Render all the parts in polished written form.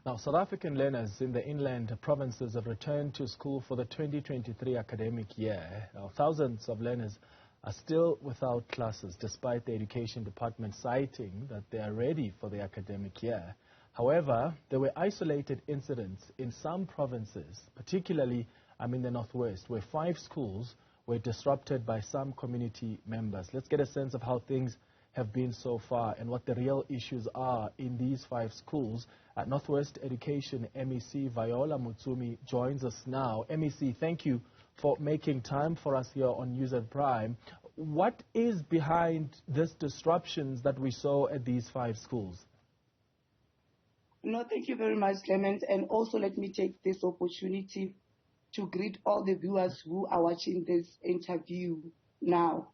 Now, South African learners in the inland provinces have returned to school for the 2023 academic year. Now, thousands of learners are still without classes, despite the Education Department citing that they are ready for the academic year. However, there were isolated incidents in some provinces, particularly in the northwest, where 5 schools were disrupted by some community members. Let's get a sense of how things have been so far and what the real issues are in these 5 schools. At Northwest Education MEC Viola Motsumi joins us now. MEC, thank you for making time for us here on News at Prime. What is behind these disruptions that we saw at these 5 schools? No, thank you very much, Clement. And also let me take this opportunity to greet all the viewers who are watching this interview now.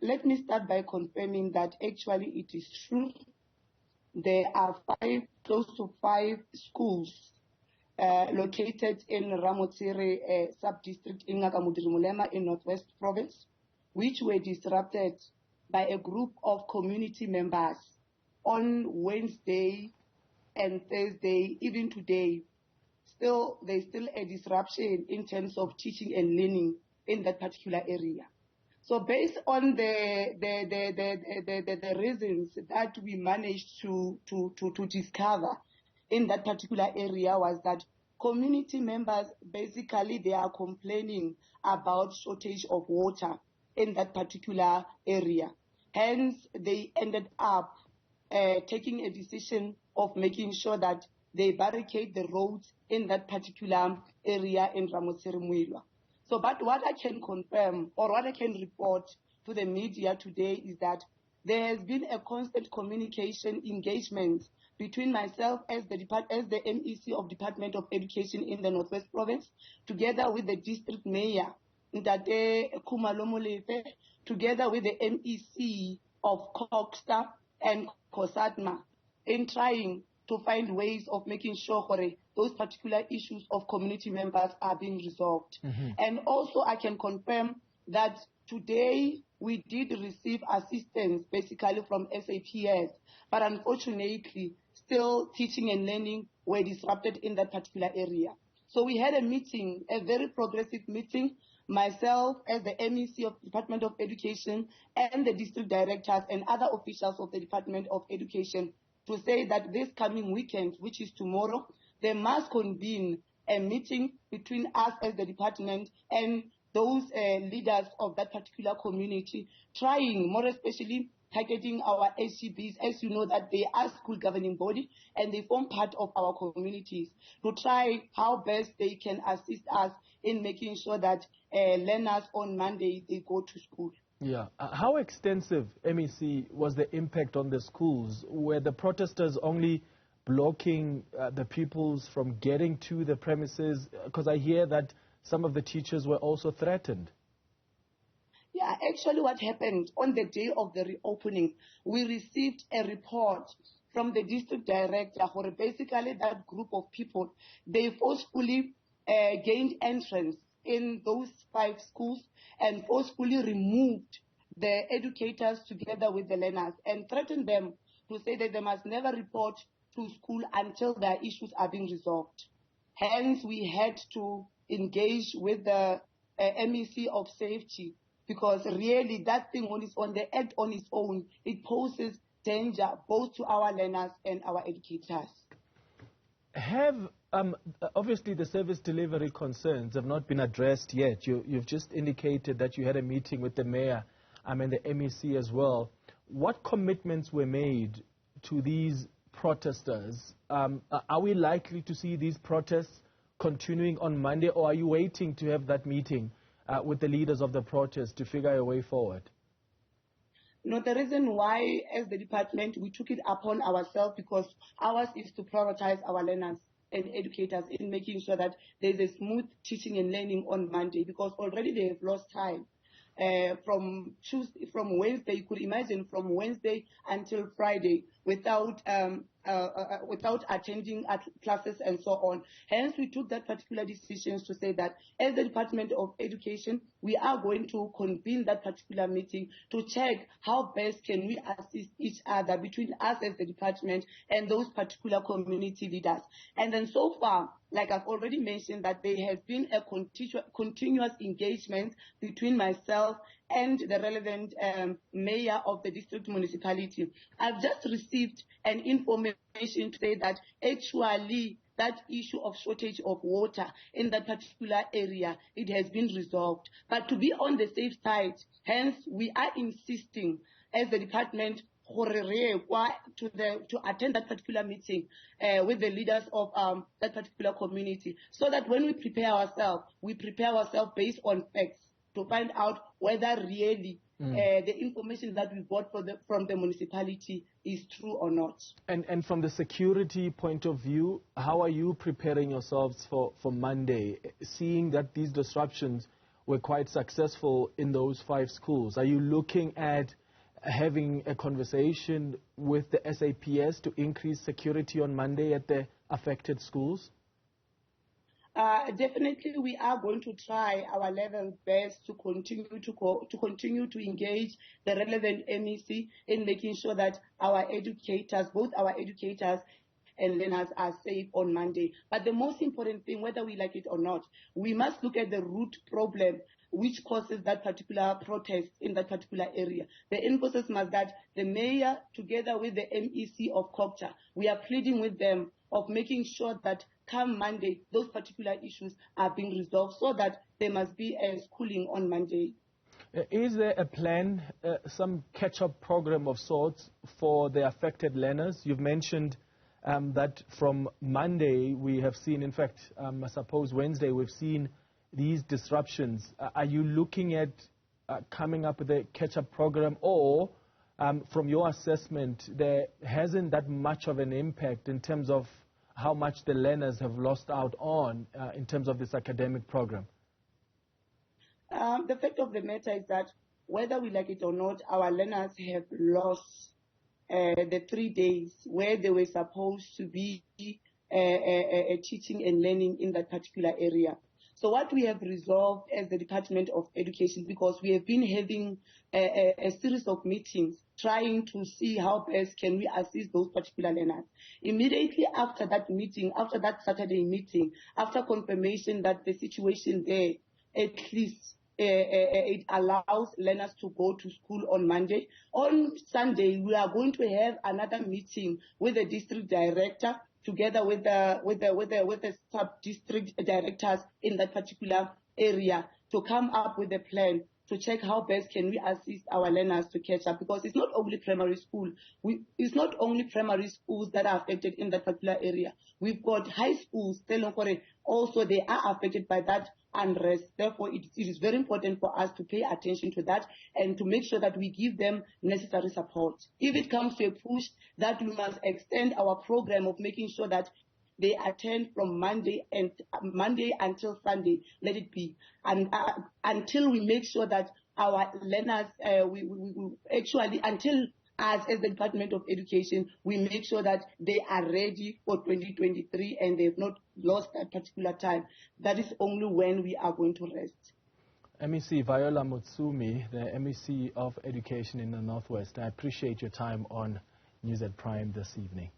Let me start by confirming that actually it is true. There are close to 5 schools located in Ramotsiri sub-district in Mulema in Northwest Province, which were disrupted by a group of community members on Wednesday and Thursday, even today. There's still a disruption in terms of teaching and learning in that particular area. So based on the reasons that we managed to discover in that particular area was that community members, basically they are complaining about shortage of water in that particular area. Hence, they ended up taking a decision of making sure that they barricade the roads in that particular area in Ramotsiri. So, but what I can confirm or what I can report to the media today is that there has been a constant communication engagement between myself as the MEC of Department of Education in the Northwest Province, together with the District Mayor, Ntate Khumalomolefe, together with the MEC of Koksta and Kosatma, in trying to find ways of making sure those particular issues of community members are being resolved. And also I can confirm that today we did receive assistance basically from SAPS, but unfortunately still teaching and learning were disrupted in that particular area. So we had a meeting, a very progressive meeting, myself as the MEC of the Department of Education and the district directors and other officials of the Department of Education to say that this coming weekend, which is tomorrow, they must convene a meeting between us as the department and those leaders of that particular community, trying, more especially targeting our HCBs, as you know that they are school governing body and they form part of our communities, to try how best they can assist us in making sure that learners on Monday, they go to school. Yeah. How extensive, MEC, was the impact on the schools? Were the protesters only blocking the pupils from getting to the premises? Because I hear that some of the teachers were also threatened. Yeah, actually what happened on the day of the reopening, we received a report from the district director for basically that group of people. They forcefully gained entrance in those 5 schools and forcefully removed the educators together with the learners and threatened them to say that they must never report to school until their issues are being resolved. Hence, we had to engage with the MEC of Safety, because really that thing on its own, it poses danger both to our learners and our educators. Have obviously the service delivery concerns have not been addressed yet. You've just indicated that you had a meeting with the mayor and the MEC as well. What commitments were made to these protesters? Are we likely to see these protests continuing on Monday, or are you waiting to have that meeting with the leaders of the protest to figure a way forward? No, the reason why, as the department, we took it upon ourselves because ours is to prioritize our learners and educators in making sure that there's a smooth teaching and learning on Monday, because already they have lost time. From Wednesday, you could imagine from Wednesday until Friday without without attending classes and so on. Hence, we took that particular decision to say that as the Department of Education, we are going to convene that particular meeting to check how best can we assist each other between us as the department and those particular community leaders. And then so far, like I've already mentioned, that there has been a continuous engagement between myself and the relevant mayor of the district municipality. I've just received an information to say that actually that issue of shortage of water in that particular area, it has been resolved. But to be on the safe side, hence we are insisting as the department to attend that particular meeting with the leaders of that particular community, so that when we prepare ourselves based on facts to find out whether really the information that we got from the municipality is true or not. And from the security point of view, how are you preparing yourselves for Monday, seeing that these disruptions were quite successful in those 5 schools? Are you looking at having a conversation with the SAPS to increase security on Monday at the affected schools? Definitely, we are going to try our level best to continue to engage the relevant MEC in making sure that our educators, both our educators and learners, are safe on Monday. But the most important thing, whether we like it or not, we must look at the root problem which causes that particular protest in that particular area. The emphasis must that the mayor, together with the MEC of Kopcha, we are pleading with them of making sure that come Monday, those particular issues are being resolved, so that there must be a schooling on Monday. Is there a plan, some catch-up program of sorts for the affected learners? You've mentioned that from Monday we have seen, in fact, I suppose Wednesday, we've seen these disruptions. Are you looking at coming up with a catch-up program, or from your assessment, there hasn't that much of an impact in terms of how much the learners have lost out on in terms of this academic program? The fact of the matter is that whether we like it or not, our learners have lost the 3 days where they were supposed to be teaching and learning in that particular area. So what we have resolved as the Department of Education, because we have been having a series of meetings trying to see how best can we assist those particular learners. Immediately after that meeting, after that Saturday meeting, after confirmation that the situation there, at least it allows learners to go to school on Monday. On Sunday, we are going to have another meeting with the district director, together with the sub-district directors in that particular area, to come up with a plan to check how best can we assist our learners to catch up, because it's not only primary school. It's not only primary schools that are affected in that particular area. We've got high schools, also they are affected by that unrest. Therefore, it is very important for us to pay attention to that and to make sure that we give them necessary support. If it comes to a push, that we must extend our program of making sure that they attend from Monday until Sunday, let it be, and until we make sure that our learners, until us as the Department of Education, we make sure that they are ready for 2023 and they have not lost that particular time. That is only when we are going to rest. MEC Viola Motsumi, the MEC of Education in the Northwest, I appreciate your time on News at Prime this evening.